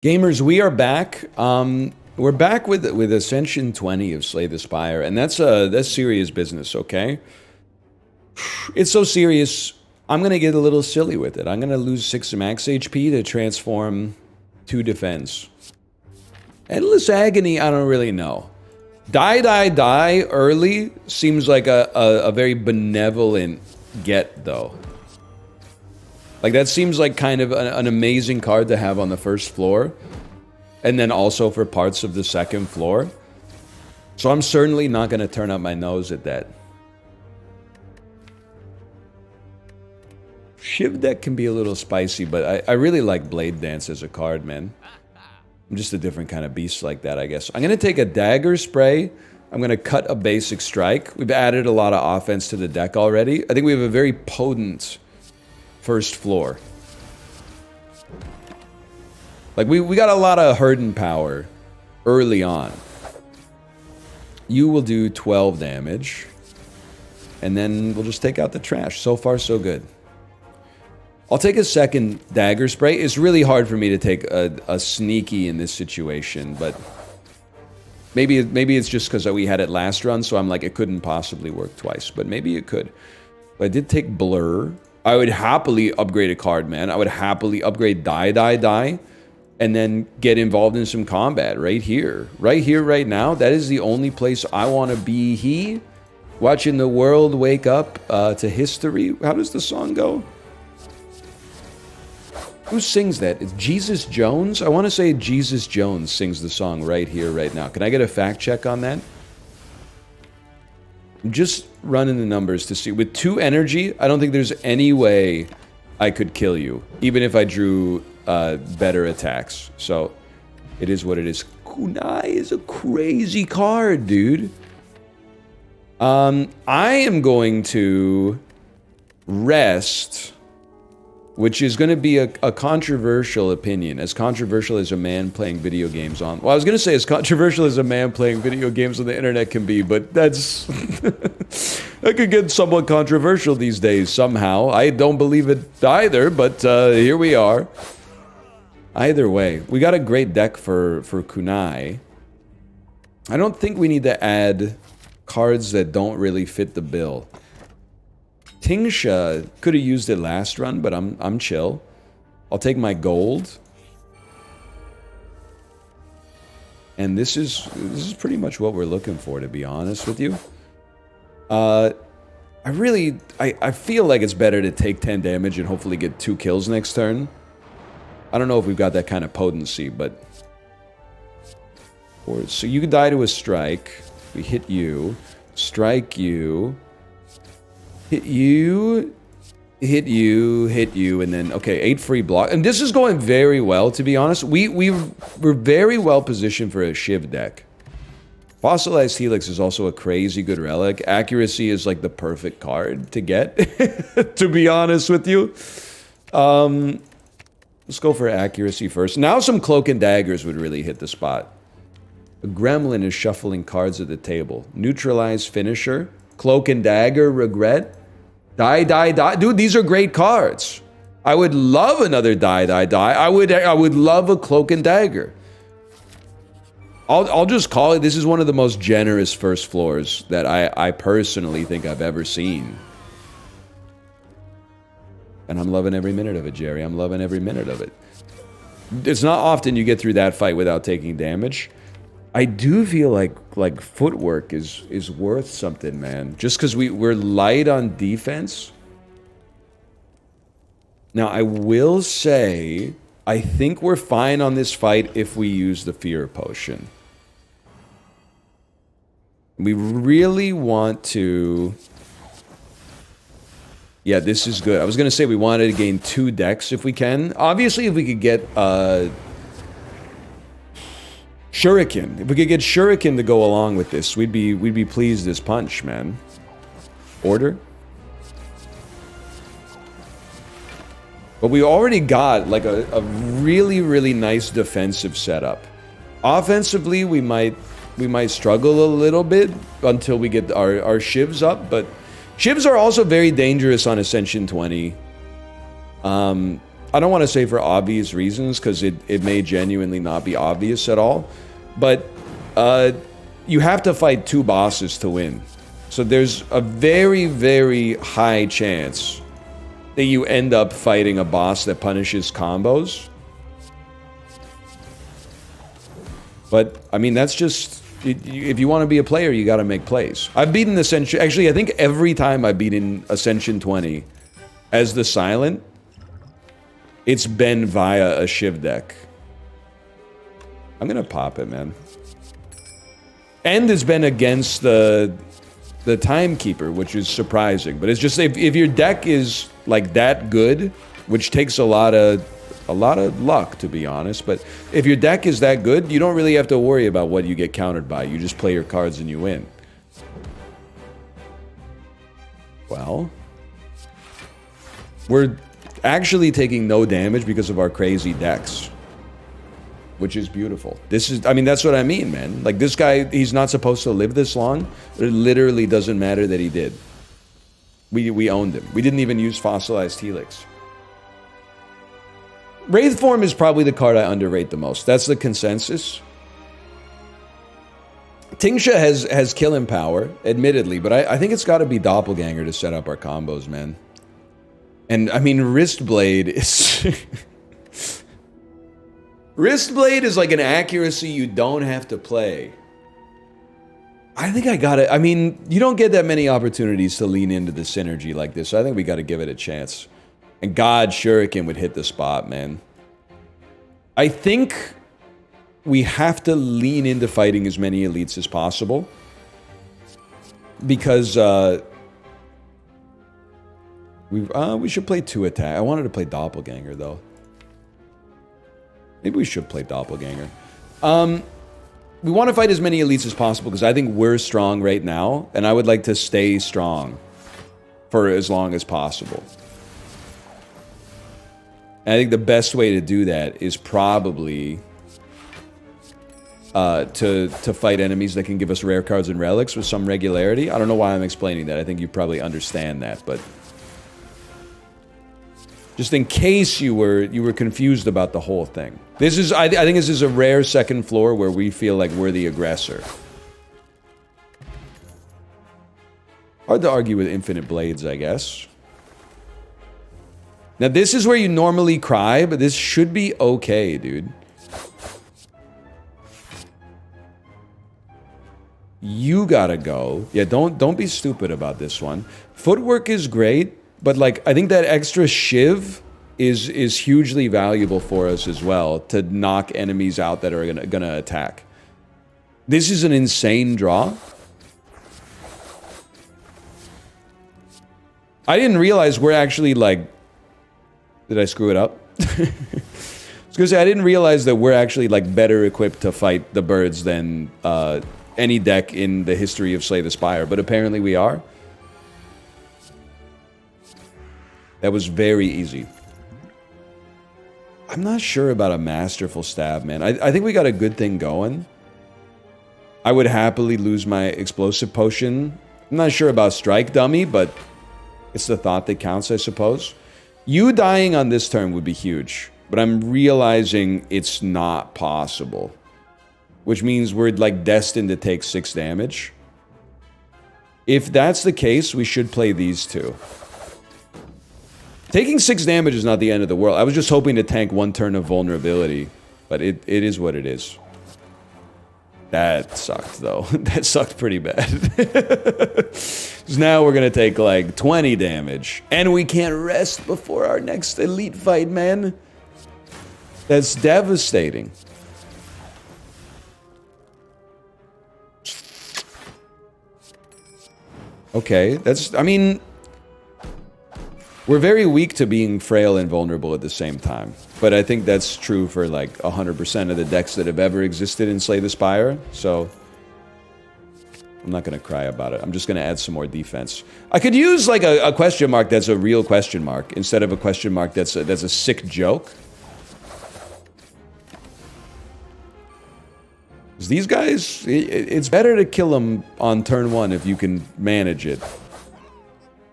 Gamers, we are back. We're back with Ascension 20 of Slay the Spire, and that's serious business, okay? It's so serious, I'm gonna get a little silly with it. I'm gonna lose 6 max HP to transform 2 defense. Endless Agony, I don't really know. Die early seems like a very benevolent get, though. Like, that seems like kind of an amazing card to have on the first floor. And then also for parts of the second floor. So I'm certainly not going to turn up my nose at that. Shiv deck can be a little spicy, but I really like Blade Dance as a card, man. I'm just a different kind of beast like that, I guess. I'm going to take a Dagger Spray. I'm going to cut a basic strike. We've added a lot of offense to the deck already. I think we have a very potent first floor. Like, we got a lot of Hurden power early on. You will do 12 damage. And then we'll just take out the trash. So far, so good. I'll take a second Dagger Spray. It's really hard for me to take a sneaky in this situation, but maybe it's just because we had it last run, so I'm like, it couldn't possibly work twice, but maybe it could. But I did take Blur. I would happily upgrade a card, man. I would happily upgrade Die, and then get involved in some combat right here. Right here, right now. That is the only place I want to be. Watching the world wake up to history. How does the song go? Who sings that? It's Jesus Jones? I want to say Jesus Jones sings the song right here, right now. Can I get a fact check on that? I'm just running the numbers to see. With 2 energy, I don't think there's any way I could kill you, even if I drew better attacks. So, it is what it is. Kunai is a crazy card, dude. I am going to rest, which is going to be a controversial opinion. As controversial as a man playing video games on... Well, I was going to say as controversial as a man playing video games on the internet can be, but that's... that could get somewhat controversial these days somehow. I don't believe it either, but here we are. Either way, we got a great deck for Kunai. I don't think we need to add cards that don't really fit the bill. Tingsha could have used it last run, but I'm chill. I'll take my gold. And this is pretty much what we're looking for, to be honest with you. I feel like it's better to take 10 damage and hopefully get 2 kills next turn. I don't know if we've got that kind of potency, but... So you could die to a strike. We hit you. Strike you. Hit you, hit you, hit you, and then, okay, 8 free block. And this is going very well, to be honest. We're very well positioned for a Shiv deck. Fossilized Helix is also a crazy good relic. Accuracy is like the perfect card to get, to be honest with you. Let's go for accuracy first. Now some Cloak and Daggers would really hit the spot. A Gremlin is shuffling cards at the table. Neutralize Finisher. Cloak and Dagger, Regret. Die. Dude, these are great cards. I would love another die. I would love a Cloak and Dagger. I'll just call it, this is one of the most generous first floors that I personally think I've ever seen. And I'm loving every minute of it, Jerry. I'm loving every minute of it. It's not often you get through that fight without taking damage. I do feel like footwork is worth something, man. Just because we're light on defense. Now, I will say, I think we're fine on this fight if we use the Fear Potion. We really want to... Yeah, this is good. I was going to say we wanted to gain 2 decks if we can. Obviously, if we could get... Shuriken. If we could get Shuriken to go along with this, we'd be pleased as punch, man. Order. But we already got like a really nice defensive setup. Offensively, we might struggle a little bit until we get our shivs up, but shivs are also very dangerous on Ascension 20. I don't want to say for obvious reasons, because it may genuinely not be obvious at all, but you have to fight 2 bosses to win. So there's a very, very high chance that you end up fighting a boss that punishes combos. But, I mean, that's just... If you want to be a player, you gotta make plays. I've beaten Ascension... Actually, I think every time I've beaten Ascension 20 as the Silent, it's been via a Shiv deck. I'm gonna pop it, man. And it's been against the Timekeeper, which is surprising. But it's just, if your deck is, like, that good, which takes a lot of luck, to be honest, but if your deck is that good, you don't really have to worry about what you get countered by. You just play your cards and you win. Well, we're actually taking no damage because of our crazy decks, which is beautiful. This is, I mean, that's what I mean, man. Like, this guy, he's not supposed to live this long. It literally doesn't matter that he did. We owned him. We didn't even use Fossilized Helix. Wraith Form is probably the card I underrate the most. That's the consensus. Tingsha has killing power, admittedly, but I think it's got to be Doppelganger to set up our combos, man. And, I mean, Wristblade is... Wristblade is like an accuracy you don't have to play. I think I got it. I mean, you don't get that many opportunities to lean into the synergy like this, so I think we got to give it a chance. And God, Shuriken would hit the spot, man. I think we have to lean into fighting as many elites as possible. Because, we should play 2 attack. I wanted to play Doppelganger, though. Maybe we should play Doppelganger. We want to fight as many elites as possible, because I think we're strong right now, and I would like to stay strong for as long as possible. And I think the best way to do that is probably to fight enemies that can give us rare cards and relics with some regularity. I don't know why I'm explaining that. I think you probably understand that, but just in case you were confused about the whole thing. This is I think this is a rare second floor where we feel like we're the aggressor. Hard to argue with Infinite Blades, I guess. Now, this is where you normally cry, but this should be okay, dude. You gotta go. Yeah, don't be stupid about this one. Footwork is great, but, like, I think that extra Shiv is hugely valuable for us as well, to knock enemies out that are gonna attack. This is an insane draw. I didn't realize we're actually, like... Did I screw it up? I was gonna say, I didn't realize that we're actually, like, better equipped to fight the birds than any deck in the history of Slay the Spire, but apparently we are. That was very easy. I'm not sure about a Masterful Stab, man. I think we got a good thing going. I would happily lose my Explosive Potion. I'm not sure about Strike Dummy, but it's the thought that counts, I suppose. You dying on this turn would be huge, but I'm realizing it's not possible. Which means we're, like, destined to take 6 damage. If that's the case, we should play these 2. Taking 6 damage is not the end of the world. I was just hoping to tank 1 turn of vulnerability, but it is what it is. That sucked, though. That sucked pretty bad. So now we're gonna take, like, 20 damage. And we can't rest before our next elite fight, man. That's devastating. Okay, that's... I mean... We're very weak to being frail and vulnerable at the same time. But I think that's true for, like, 100% of the decks that have ever existed in Slay the Spire. So... I'm not gonna cry about it. I'm just gonna add some more defense. I could use, like, a question mark that's a real question mark, instead of a question mark that's a sick joke. These guys, it's better to kill them on turn 1 if you can manage it.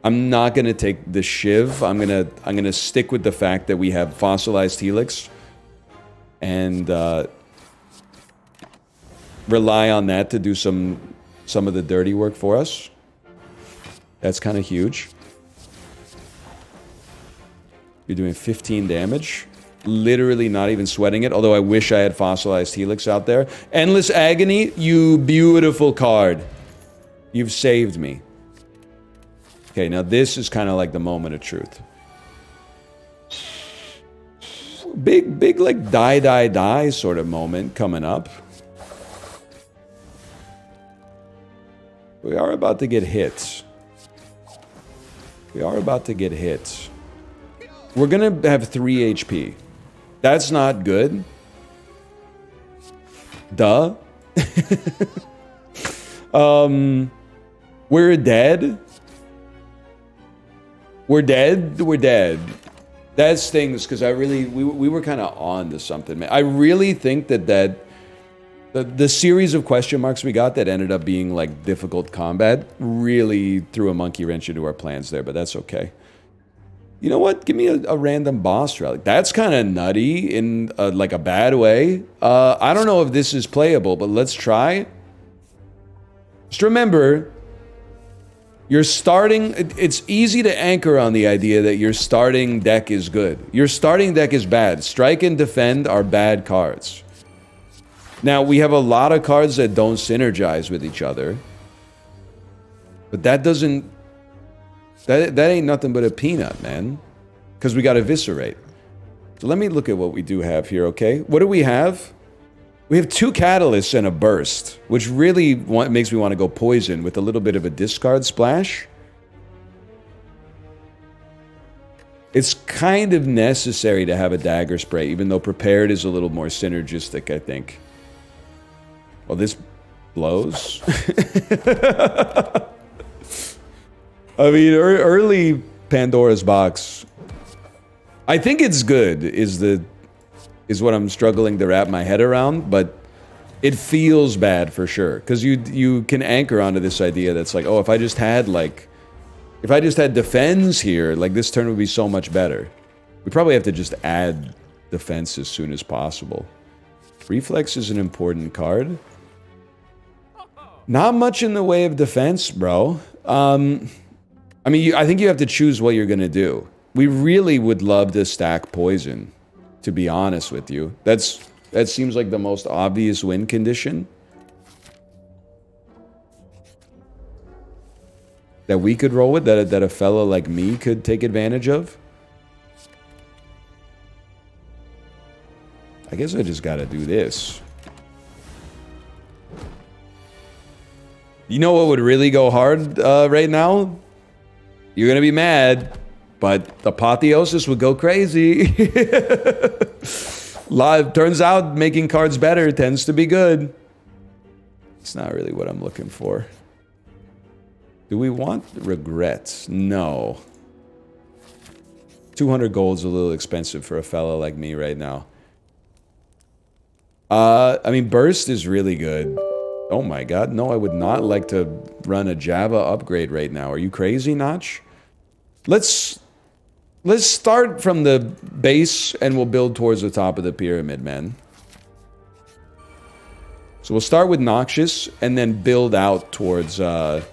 I'm not gonna take the Shiv. I'm gonna stick with the fact that we have fossilized Helix, and rely on that to do some of the dirty work for us. That's kind of huge. You're doing 15 damage. Literally not even sweating it, although I wish I had fossilized Helix out there. Endless Agony, you beautiful card. You've saved me. Okay, now this is kind of like the moment of truth. Big like die sort of moment coming up. We are about to get hits. We are about to get hits. We're gonna have 3 HP. That's not good. Duh. We're dead. We're dead. We're dead. That stings because I really we were kind of on to something, man. I really think that the series of question marks we got that ended up being like difficult combat really threw a monkey wrench into our plans there, but that's okay. You know what? Give me a random boss relic. That's kind of nutty in like a bad way. I don't know if this is playable, but let's try. Just remember, you're starting... It's easy to anchor on the idea that your starting deck is good. Your starting deck is bad. Strike and Defend are bad cards. Now, we have a lot of cards that don't synergize with each other. But that doesn't... That ain't nothing but a peanut, man. Because we got Eviscerate. So let me look at what we do have here, okay? What do we have? We have 2 Catalysts and a Burst, which really makes me want to go Poison with a little bit of a discard splash. It's kind of necessary to have a Dagger Spray, even though Prepared is a little more synergistic, I think. Well, this blows. I mean, early Pandora's Box. I think it's good, is what I'm struggling to wrap my head around, but it feels bad for sure. Because you can anchor onto this idea that's like, oh, if I just had defense here, like this turn would be so much better. We probably have to just add defense as soon as possible. Reflex is an important card. Not much in the way of defense, bro. I mean, I think you have to choose what you're going to do. We really would love to stack Poison, to be honest with you. That seems like the most obvious win condition that we could roll with, that a fella like me could take advantage of. I guess I just got to do this. You know what would really go hard right now? You're gonna be mad, but Apotheosis would go crazy. Turns out making cards better tends to be good. It's not really what I'm looking for. Do we want Regrets? No. 200 gold's a little expensive for a fella like me right now. I mean, Burst is really good. Oh my god, no, I would not like to run a Java upgrade right now. Are you crazy, Notch? Let's start from the base and we'll build towards the top of the pyramid, man. So we'll start with Noxious and then build out towards the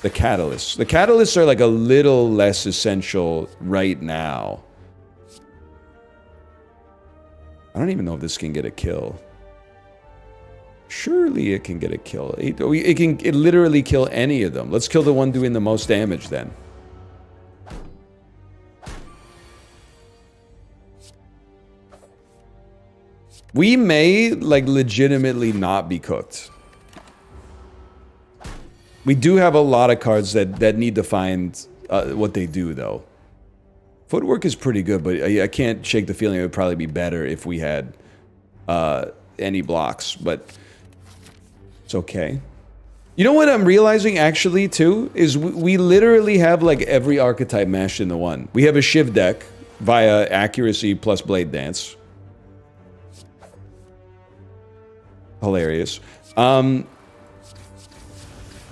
Catalysts. The Catalysts are like a little less essential right now. I don't even know if this can get a kill. Surely it can get a kill. It can literally kill any of them. Let's kill the one doing the most damage then. We may, like, legitimately not be cooked. We do have a lot of cards that need to find what they do, though. Footwork is pretty good, but I can't shake the feeling it would probably be better if we had any blocks, but it's okay. You know what I'm realizing, actually, too? Is we literally have, like, every archetype mashed into one. We have a Shiv deck via Accuracy plus Blade Dance. Hilarious.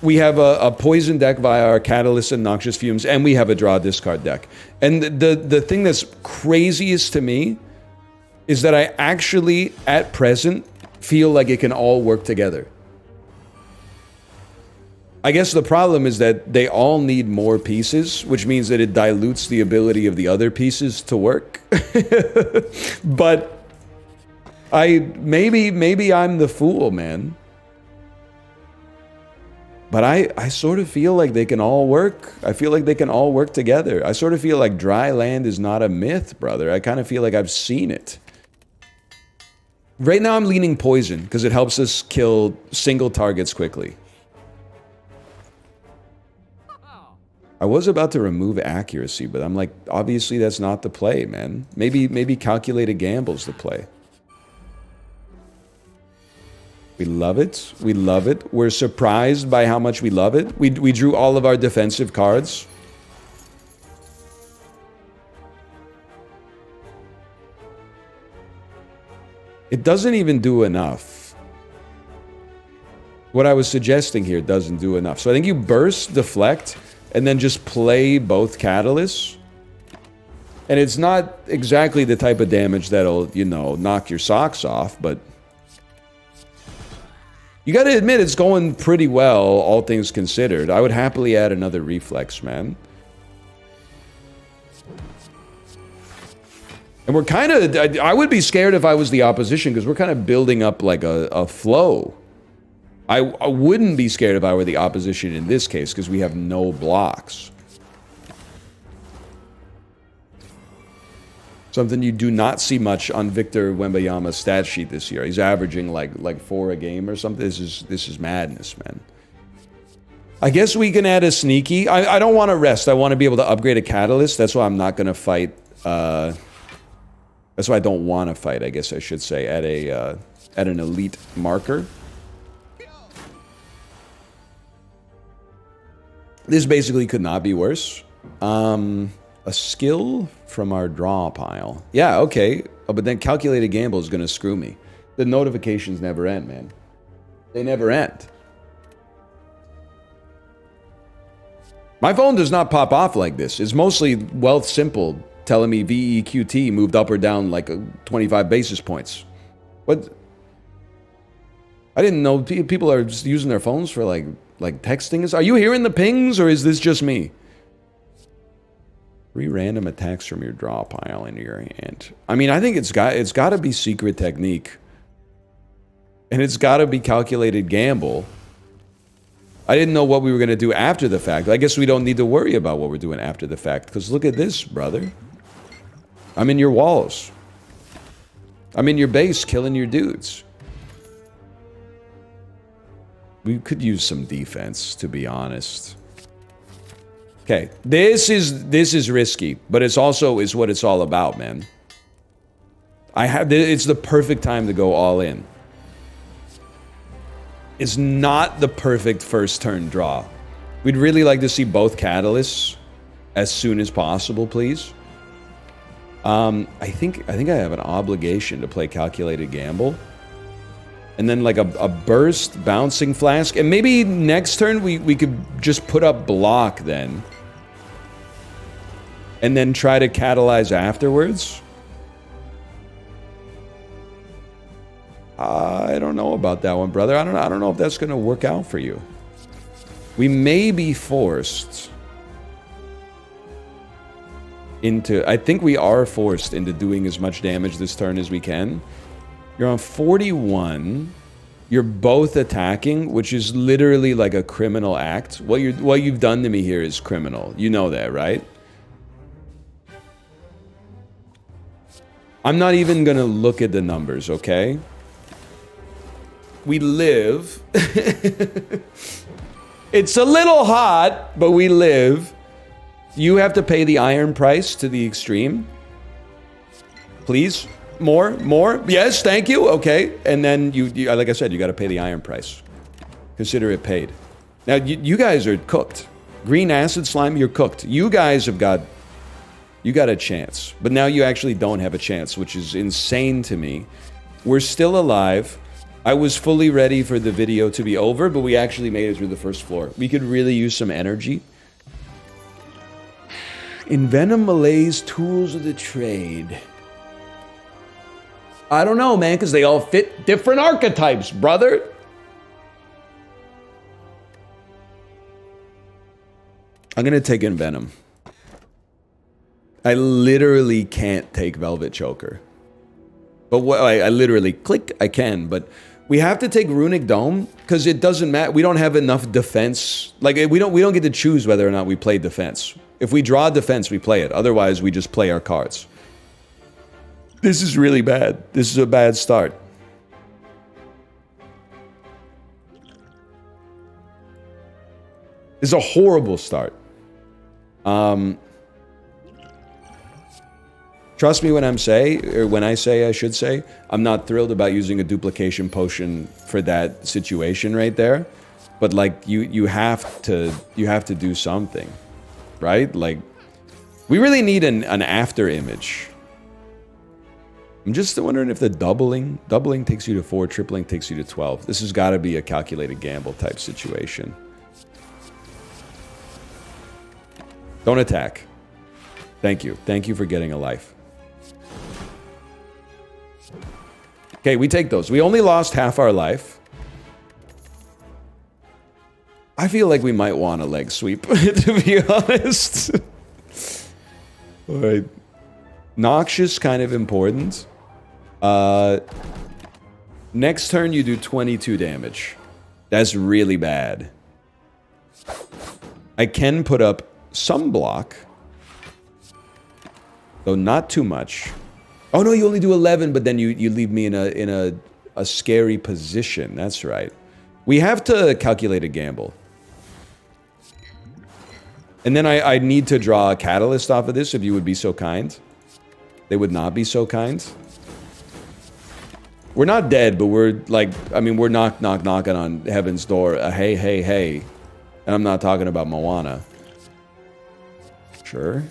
we have a poison deck via our Catalyst and Noxious Fumes, and we have a draw discard deck. And the thing that's craziest to me is that I actually, at present, feel like it can all work together. I guess the problem is that they all need more pieces, which means that it dilutes the ability of the other pieces to work. But maybe I'm the fool, man. But I sort of feel like they can all work. I feel like they can all work together. I sort of feel like dry land is not a myth, brother. I kind of feel like I've seen it. Right now I'm leaning poison because it helps us kill single targets quickly. I was about to remove accuracy, but I'm like, obviously that's not the play, man. Maybe calculated gamble's the play. We love it. We love it. We're surprised by how much we love it. We drew all of our defensive cards. It doesn't even do enough. What I was suggesting here doesn't do enough. So I think you burst, deflect, and then just play both catalysts. And it's not exactly the type of damage that'll, you know, knock your socks off, but you gotta admit it's going pretty well, all things considered. I would happily add another reflex, man. And we're kind of, I would be scared if I was the opposition, because we're kind of building up like a flow. I wouldn't be scared if I were the opposition in this case, because we have no blocks. Something you do not see much on Victor Wembanyama's stat sheet this year. He's averaging like 4 a game or something. This is madness, man. I guess we can add a sneaky. I don't want to rest. I want to be able to upgrade a catalyst. That's why I'm not going to fight. That's why I don't want to fight, I guess I should say, at an elite marker. This basically could not be worse. A skill from our draw pile. Yeah, okay. Oh, but then calculated gamble is going to screw me. The notifications never end, man. They never end. My phone does not pop off like this. It's mostly Wealth Simple telling me VEQT moved up or down like 25 basis points. What? I didn't know people are just using their phones for like texting. Are you hearing the pings, or is this just me? 3 random attacks from your draw pile into your hand. I mean, I think it's got to be secret technique. And it's got to be calculated gamble. I didn't know what we were going to do after the fact. I guess we don't need to worry about what we're doing after the fact, because look at this, brother. I'm in your walls. I'm in your base killing your dudes. We could use some defense, to be honest. Okay, this is risky, but it's also is what it's all about, man. It's the perfect time to go all in. It's not the perfect first turn draw. We'd really like to see both catalysts as soon as possible, please. I think I have an obligation to play calculated gamble. And then like a burst bouncing flask. And maybe next turn we could just put up block then. And then try to catalyze afterwards. I don't know about that one, brother. I don't know if that's going to work out for you. We may be forced into... I think we are forced into doing as much damage this turn as we can. You're on 41. You're both attacking, which is literally like a criminal act. What you've done to me here is criminal. You know that, right? I'm not even going to look at the numbers, okay? We live. It's a little hot, but we live. You have to pay the iron price to the extreme. Please. More. Yes, thank you. Okay. And then you like I said, you got to pay the iron price. Consider it paid. Now, you guys are cooked. Green acid slime, you're cooked. You guys have got... You got a chance. But now you actually don't have a chance, which is insane to me. We're still alive. I was fully ready for the video to be over, but we actually made it through the first floor. We could really use some energy. Envenom Malay's tools of the trade. I don't know, man, because they all fit different archetypes, brother. I'm gonna take Envenom. I literally can't take Velvet Choker. But what I literally click, I can, but we have to take Runic Dome because it doesn't matter. We don't have enough defense. Like we don't get to choose whether or not we play defense. If we draw defense, we play it. Otherwise, we just play our cards. This is really bad. This is a bad start. This is a horrible start. Trust me when I say, I should say, I'm not thrilled about using a duplication potion for that situation right there. But like you have to do something, right? Like we really need an after image. I'm just wondering if the doubling takes you to 4, tripling takes you to 12. This has got to be a calculated gamble type situation. Don't attack. Thank you. Thank you for getting a life. Okay, we take those. We only lost half our life. I feel like we might want a leg sweep, to be honest. All right. Noxious, kind of important. Next turn, you do 22 damage. That's really bad. I can put up some block. Though not too much. Oh no, you only do 11, but then you leave me in a scary position. That's right. We have to calculate a gamble. And then I need to draw a catalyst off of this, if you would be so kind. They would not be so kind. We're not dead, but we're like, I mean, we're knocking on heaven's door. Hey, hey, hey. And I'm not talking about Moana. Sure.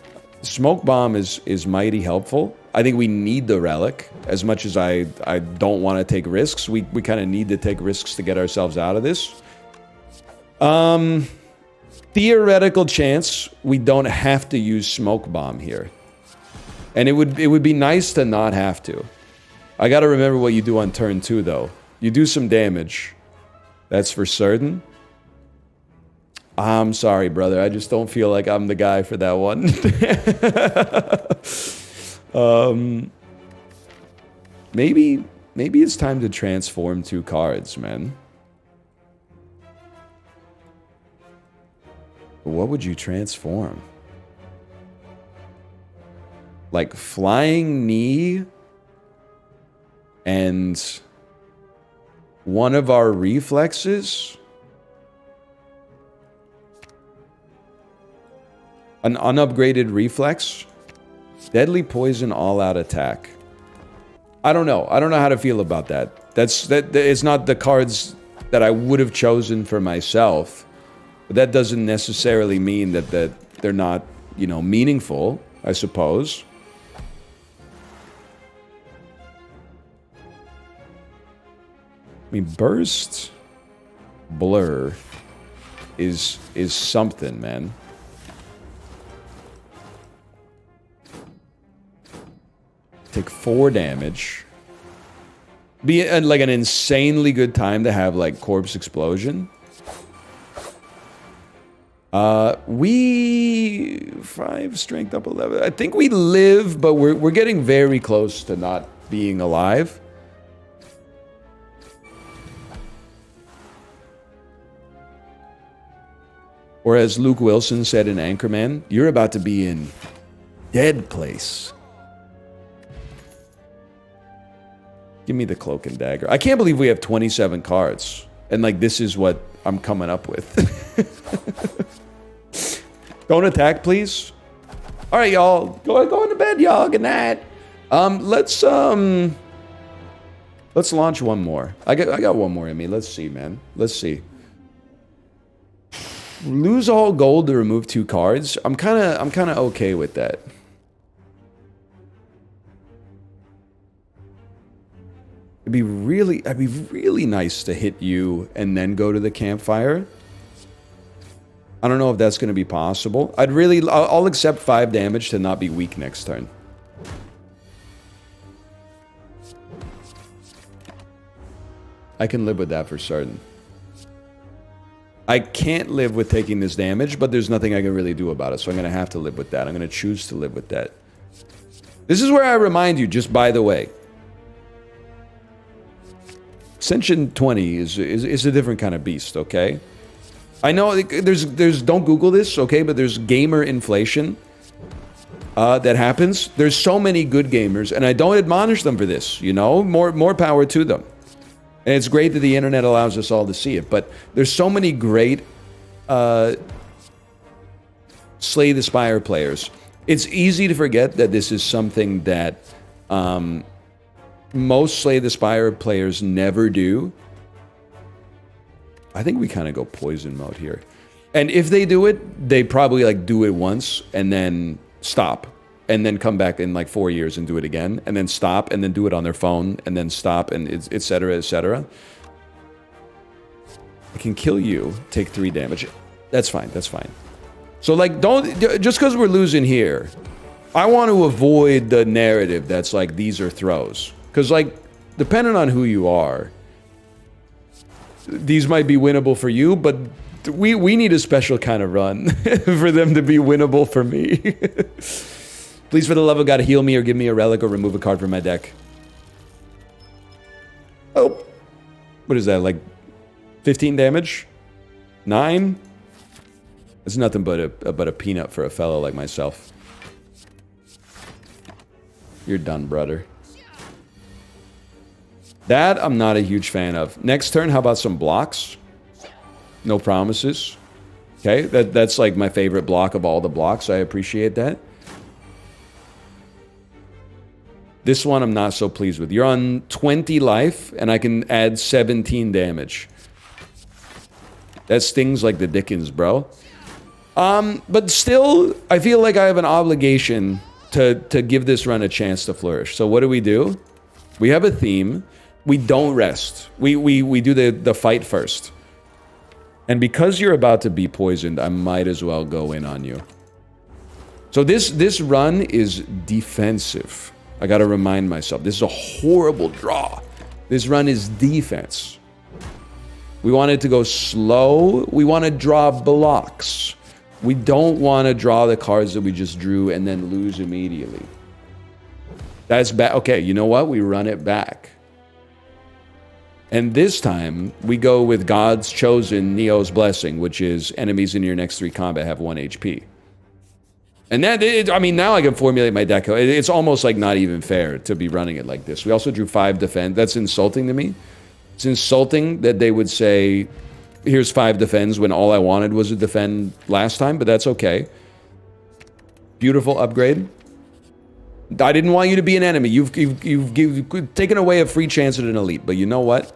Smoke bomb is mighty helpful. I think we need the relic. As much as I don't want to take risks, we kind of need to take risks to get ourselves out of this. Theoretical chance we don't have to use smoke bomb here. And it would be nice to not have to. I gotta remember what you do on turn 2 though. You do some damage. That's for certain. I'm sorry, brother. I just don't feel like I'm the guy for that one. Maybe it's time to transform 2 cards, man. What would you transform? Like Flying Knee and one of our reflexes? An unupgraded reflex? Deadly Poison all-out attack. I don't know. I don't know how to feel about that. It's not the cards that I would have chosen for myself. But that doesn't necessarily mean that they're not, you know, meaningful, I suppose. I mean, Burst, Blur is something, man. Take 4 damage. Be like an insanely good time to have like Corpse Explosion. We 5 strength up 11. I think we live, but we're getting very close to not being alive. Or as Luke Wilson said in Anchorman, you're about to be in dead place. Give me the Cloak and Dagger. I can't believe we have 27 cards. And like this is what I'm coming up with. Don't attack, please. All right, y'all. Go into bed, y'all. Good night. Let's launch one more. I got one more in me. Let's see, man. Let's see. Lose all gold to remove 2 cards. I'm kind of okay with that. It'd be really nice to hit you and then go to the campfire. I don't know if that's going to be possible. I'll accept 5 damage to not be weak next turn. I can live with that for certain. I can't live with taking this damage, but there's nothing I can really do about it, so I'm going to have to live with that. I'm going to choose to live with that. This is where I remind you, just by the way, Ascension 20 is a different kind of beast, okay? I know there's don't Google this, okay, but there's gamer inflation that happens. There's so many good gamers, and I don't admonish them for this, you know? More power to them. And it's great that the internet allows us all to see it, but there's so many great Slay the Spire players. It's easy to forget that this is something that most Slay the Spire players never do. I think we kind of go poison mode here. And if they do it, they probably like do it once and then stop. And then come back in like 4 years and do it again. And then stop and then do it on their phone and then stop and etc. etc. I can kill you, take 3 damage. That's fine, that's fine. So like just because we're losing here, I want to avoid the narrative that's like these are throws. Because like, depending on who you are, these might be winnable for you, but we need a special kind of run for them to be winnable for me. Please, for the love of God, heal me or give me a relic or remove a card from my deck. Oh. What is that, like 15 damage? 9? It's nothing but a peanut for a fellow like myself. You're done, brother. That I'm not a huge fan of. Next turn, how about some blocks? No promises. Okay, that's like my favorite block of all the blocks. I appreciate that. This one I'm not so pleased with. You're on 20 life, and I can add 17 damage. That stings like the dickens, bro. But still, I feel like I have an obligation to give this run a chance to flourish. So what do? We have a theme. We don't rest. We do the fight first. And because you're about to be poisoned, I might as well go in on you. So this run is defensive. I gotta remind myself, this is a horrible draw. This run is defense. We want it to go slow. We want to draw blocks. We don't want to draw the cards that we just drew and then lose immediately. That's bad. Okay, you know what? We run it back. And this time, we go with God's Chosen, Neo's Blessing, which is enemies in your next 3 combat have 1 HP. And I mean, now I can formulate my deck. It's almost like not even fair to be running it like this. We also drew 5 defend. That's insulting to me. It's insulting that they would say, here's 5 defends when all I wanted was a defend last time, but that's okay. Beautiful upgrade. I didn't want you to be an enemy. You've taken away a free chance at an elite, but you know what?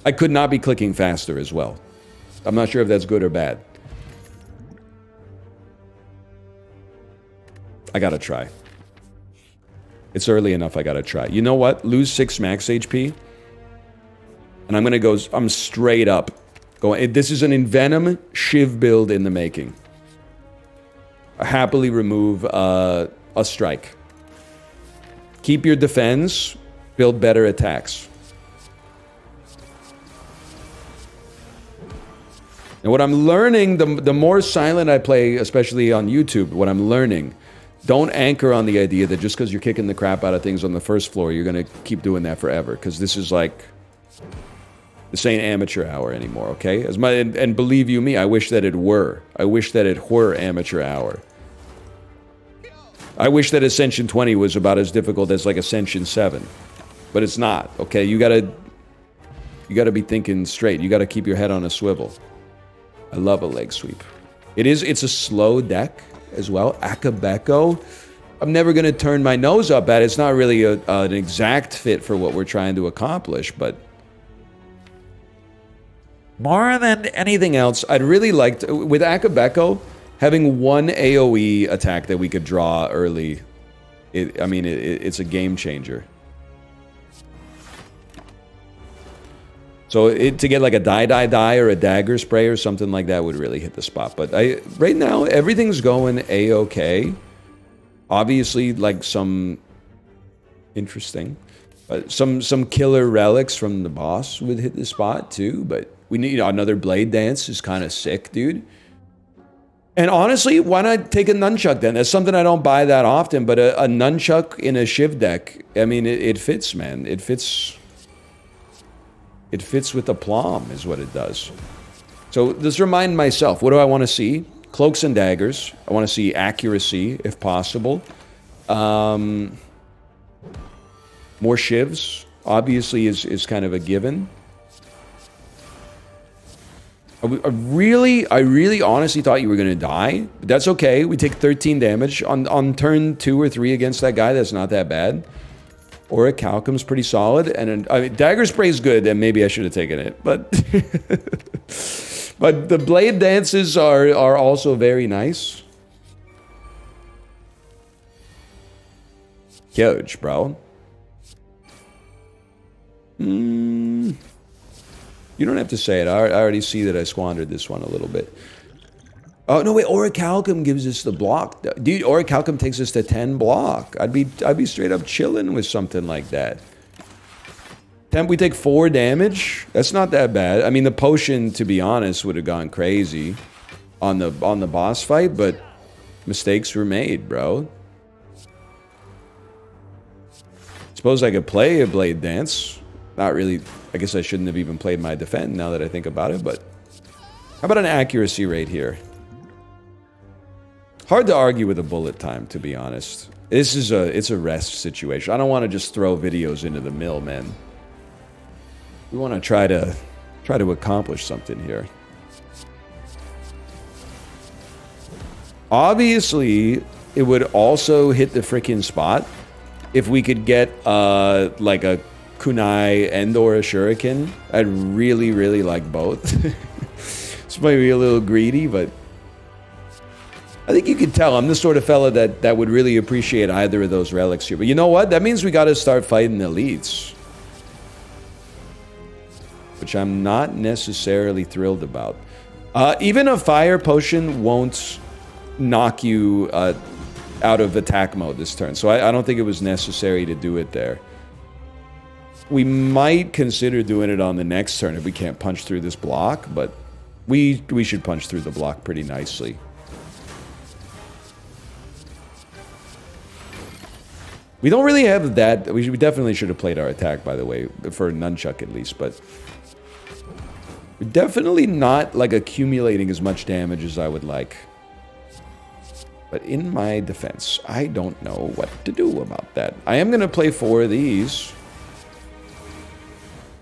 I could not be clicking faster as well. I'm not sure if that's good or bad. I gotta try. It's early enough, I gotta try. You know what? Lose 6 max HP. And I'm gonna go, I'm straight up going, this is an Envenom Shiv build in the making. I happily remove a strike. Keep your defense, build better attacks. And what I'm learning, the more silent I play, especially on YouTube, what I'm learning, don't anchor on the idea that just because you're kicking the crap out of things on the first floor, you're going to keep doing that forever. Because this is like, this ain't amateur hour anymore, okay? And believe you me, I wish that it were. I wish that it were amateur hour. I wish that Ascension 20 was about as difficult as like Ascension 7. But it's not, okay? You gotta be thinking straight. You gotta keep your head on a swivel. I love a leg sweep. It's a slow deck as well. Akabeko. I'm never gonna turn my nose up at it. It's not really an exact fit for what we're trying to accomplish, but more than anything else, I'd really like to, with Akabeko, having 1 AoE attack that we could draw early, it's a game changer. So to get like a die or a dagger spray or something like that would really hit the spot. But right now, everything's going A-okay. Obviously, like some interesting, some killer relics from the boss would hit the spot too. But we need another blade dance is kind of sick, dude. And honestly, why not take a nunchuck then? That's something I don't buy that often, but a nunchuck in a Shiv deck, I mean, it fits, man. It fits. It fits with aplomb, is what it does. So just remind myself, what do I want to see? Cloaks and daggers. I want to see accuracy, if possible. More shivs, obviously, is kind of a given. I really honestly thought you were going to die. But that's okay. We take 13 damage. On turn 2 or 3 against that guy, that's not that bad. Orichalcum's pretty solid, and I mean, Dagger Spray's good, and maybe I should have taken it, but but the blade dances are also very nice. Huge, bro. You don't have to say it. I already see that I squandered this one a little bit. Oh, no, wait, Orichalcum gives us the block. Dude, Orichalcum takes us to 10 block. I'd be straight up chilling with something like that. We take 4 damage. That's not that bad. I mean, the potion, to be honest, would have gone crazy on the boss fight, but mistakes were made, bro. Suppose I could play a blade dance. Not really. I guess I shouldn't have even played my defend now that I think about it, but how about an accuracy rate here? Hard to argue with a bullet time, to be honest. It's a rest situation. I don't want to just throw videos into the mill, man. We want to try to accomplish something here. Obviously, it would also hit the freaking spot if we could get like a kunai and or a shuriken. I'd really like both. This might be a little greedy, but I think you can tell I'm the sort of fella that would really appreciate either of those relics here. But you know what? That means we got to start fighting elites, which I'm not necessarily thrilled about. Even a fire potion won't knock you out of attack mode this turn, so I don't think it was necessary to do it there. We might consider doing it on the next turn if we can't punch through this block, but we should punch through the block pretty nicely. We don't really have that. We definitely should have played our attack, by the way, for nunchuck at least, but we're definitely not like accumulating as much damage as I would like. But in my defense, I don't know what to do about that. I am going to play 4 of these.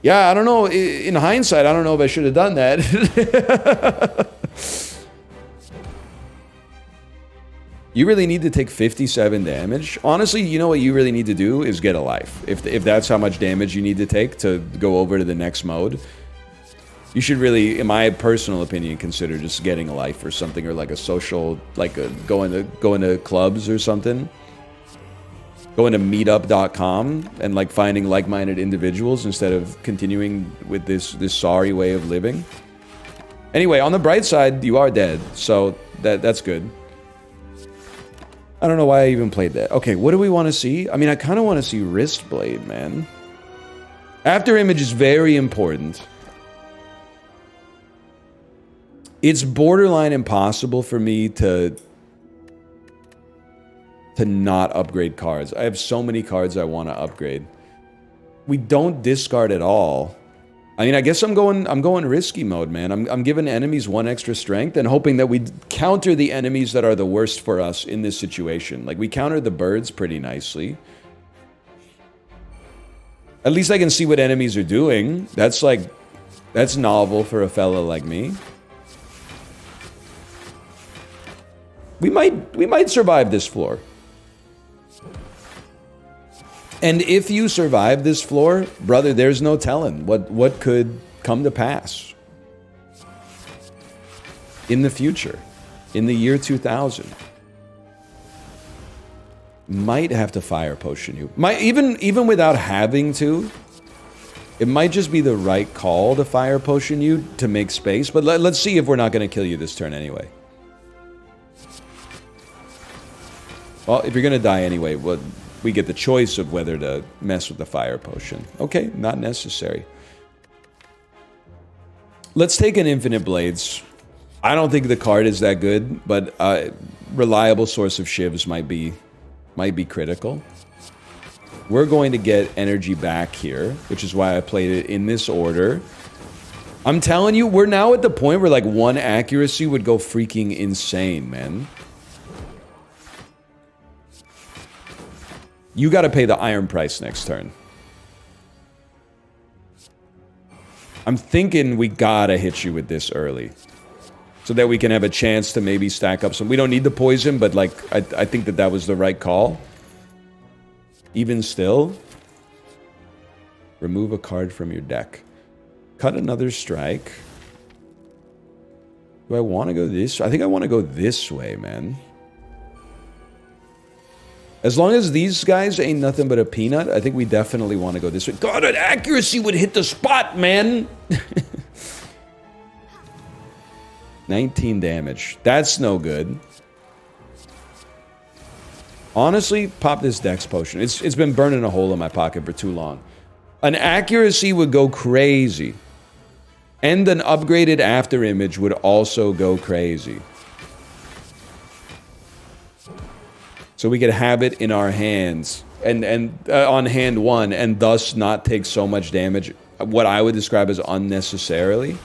Yeah, I don't know. In hindsight, I don't know if I should have done that. You really need to take 57 damage. Honestly, you know what you really need to do is get a life. If that's how much damage you need to take to go over to the next mode, you should really, in my personal opinion, consider just getting a life or something, or like a social, like going to clubs or something. Going to meetup.com and like finding like-minded individuals instead of continuing with this sorry way of living. Anyway, on the bright side, you are dead, so that's good. I don't know why I even played that. Okay, what do we want to see? I mean, I kind of want to see Wrist Blade, man. After image is very important. It's borderline impossible for me to not upgrade cards. I have so many cards I want to upgrade. We don't discard at all. I mean, I guess I'm going risky mode, man. I'm giving enemies 1 extra strength and hoping that we counter the enemies that are the worst for us in this situation. Like, we counter the birds pretty nicely. At least I can see what enemies are doing. That's novel for a fella like me. We might survive this floor. And if you survive this floor, brother, there's no telling what could come to pass in the future, in the year 2000. Might have to fire potion you. Might even without having to. It might just be the right call to fire potion you to make space, but let's see if we're not going to kill you this turn anyway. Well, if you're going to die anyway, well, we get the choice of whether to mess with the fire potion. Okay, not necessary. Let's take an Infinite Blades. I don't think the card is that good, but reliable source of shivs might be critical. We're going to get energy back here, which is why I played it in this order. I'm telling you, we're now at the point where like 1 accuracy would go freaking insane, man. You gotta pay the iron price next turn. I'm thinking we gotta hit you with this early. So that we can have a chance to maybe stack up some... We don't need the poison, but like, I think that was the right call. Even still, remove a card from your deck. Cut another strike. Do I want to go this? I think I want to go this way, man. As long as these guys ain't nothing but a peanut, I think we definitely want to go this way. God, an accuracy would hit the spot, man! 19 damage. That's no good. Honestly, pop this Dex potion. It's been burning a hole in my pocket for too long. An accuracy would go crazy. And an upgraded after image would also go crazy. So we could have it in our hands and on hand 1 and thus not take so much damage. What I would describe as unnecessarily.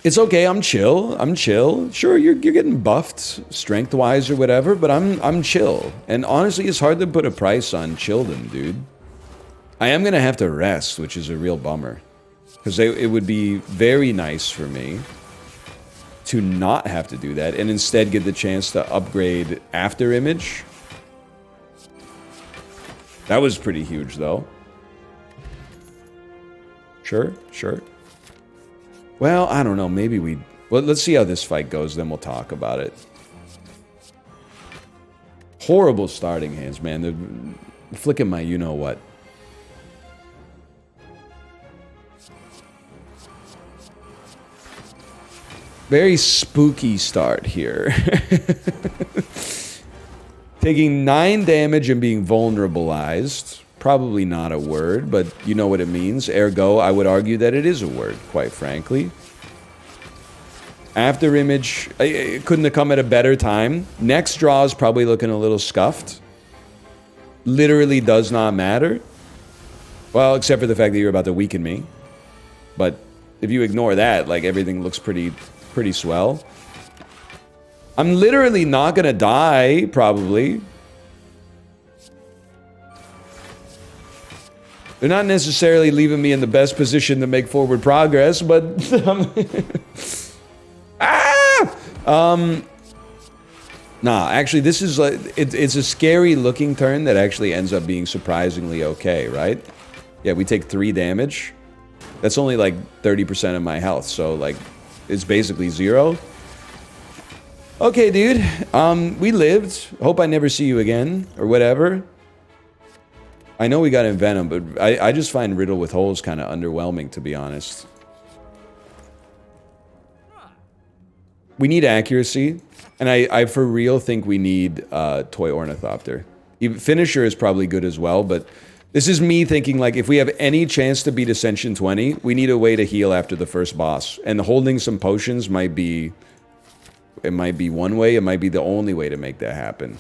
It's okay, I'm chill. I'm chill. Sure, you're getting buffed strength-wise or whatever, but I'm chill. And honestly, it's hard to put a price on chilldom, dude. I am gonna have to rest, which is a real bummer. Because it would be very nice for me to not have to do that and instead get the chance to upgrade after image. That was pretty huge, though. Sure, sure. Well, I don't know. Maybe we... Well, let's see how this fight goes, then we'll talk about it. Horrible starting hands, man. They're flicking my you-know-what. Very spooky start here. Taking 9 damage and being vulnerabilized. Probably not a word, but you know what it means. Ergo, I would argue that it is a word, quite frankly. After image, it couldn't have come at a better time. Next draw is probably looking a little scuffed. Literally does not matter. Well, except for the fact that you're about to weaken me. But if you ignore that, like, everything looks pretty swell. I'm literally not gonna die, probably. They're not necessarily leaving me in the best position to make forward progress, but... Nah, actually, this is like... It's a scary looking turn that actually ends up being surprisingly okay, right? Yeah, we take 3 damage. That's only like 30% of my health, so like... It's basically 0. Okay, dude. We lived. Hope I never see you again, or whatever. I know we got Envenom, but I just find Riddle with Holes kind of underwhelming, to be honest. We need accuracy, and I for real think we need Toy Ornithopter. Finisher is probably good as well, but this is me thinking, like, if we have any chance to beat Ascension 20, we need a way to heal after the first boss. And holding some potions might be... It might be one way, it might be the only way to make that happen.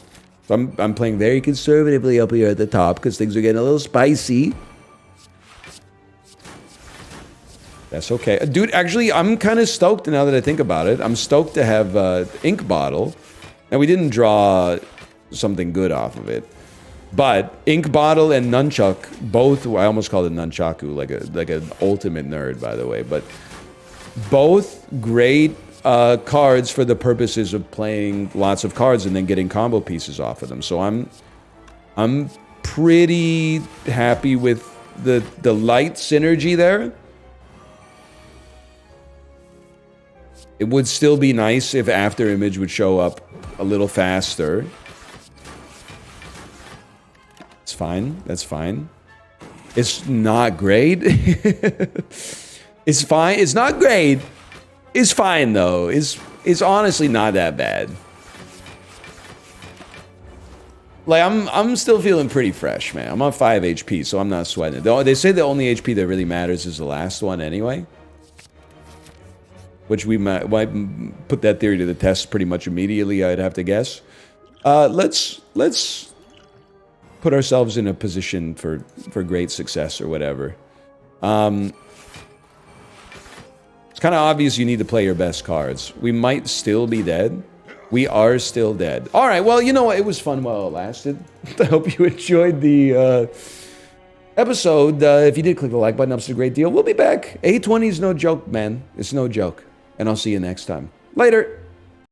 So I'm playing very conservatively up here at the top because things are getting a little spicy. That's okay. Dude, actually, I'm kind of stoked now that I think about it. I'm stoked to have Ink Bottle. And we didn't draw something good off of it. But Ink Bottle and Nunchuck, both... I almost called it Nunchaku, like an ultimate nerd, by the way. But both great... cards for the purposes of playing lots of cards and then getting combo pieces off of them. So I'm pretty happy with the light synergy there. It would still be nice if After Image would show up a little faster. It's fine. That's fine. It's not great. It's fine. It's not great. It's fine though. It's honestly not that bad. Like I'm still feeling pretty fresh, man. I'm on 5 HP, so I'm not sweating it. They say the only HP that really matters is the last one anyway. Which we might put that theory to the test pretty much immediately, I'd have to guess. Let's put ourselves in a position for great success or whatever. It's kind of obvious you need to play your best cards. We might still be dead. We are still dead. All right, well, you know what? It was fun while it lasted. I hope you enjoyed the episode. If you did, click the like button. Helps a great deal. We'll be back. 820 is no joke, man. It's no joke. And I'll see you next time. Later.